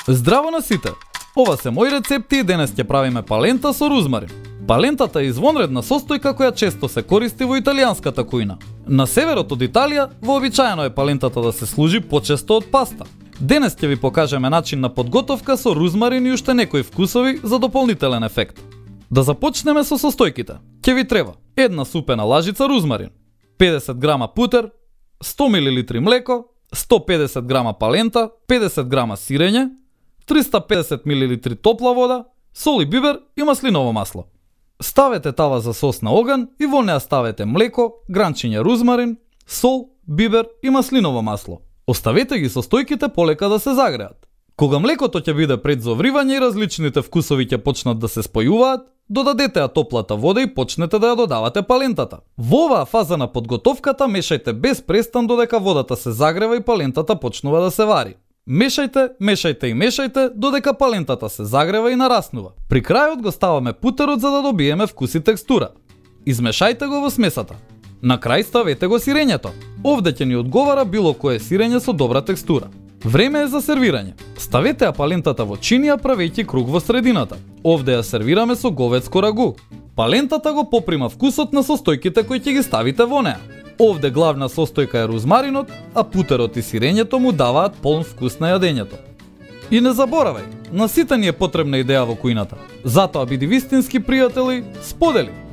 Здраво на сите! Ова се мои рецепти и денес ќе правиме палента со рузмарин. Палентата е извонредна состојка која често се користи во италијанската кујна. На северот од Италија вообичаено е палентата да се служи почесто од паста. Денес ќе ви покажеме начин на подготовка со рузмарин и уште некои вкусови за дополнителен ефект. Да започнеме со состојките. Ќе ви треба една супена лажица рузмарин, 50 грама путер, 100 мл млеко, 150 грама палента, 50 грама сирење, 350 мл топла вода, сол и бибер и маслиново масло. Ставете тава за сос на оган и во неа ставете млеко, гранчиња рузмарин, сол, бибер и маслиново масло. Оставете ги состојките полека да се загреат. Кога млекото ќе биде пред зовривање и различните вкусови ќе почнат да се спојуваат, додадете ја топлата вода и почнете да ја додавате палентата. Во оваа фаза на подготовката мешајте без престан додека водата се загрева и палентата почнува да се вари. Мешајте, мешајте и мешајте додека палентата се загрева и нараснува. При крајот го ставаме путерот за да добиеме вкус и текстура. Измешајте го во смесата. На крај ставете го сирењето. Овде ќе ни одговара било кое сирење со добра текстура. Време е за сервирање. Ставете ја палентата во чинија правејќи круг во средината. Овде ја сервираме со говедско рагу. Палентата го поприма вкусот на состојките кои ќе ги ставите во неа. Овде главна состојка е рузмаринот, а путерот и сирењето му даваат полн вкус на јадењето. И не заборавај, на сите ни е потребна идеја во кујната. Затоа биди вистински пријатели, сподели!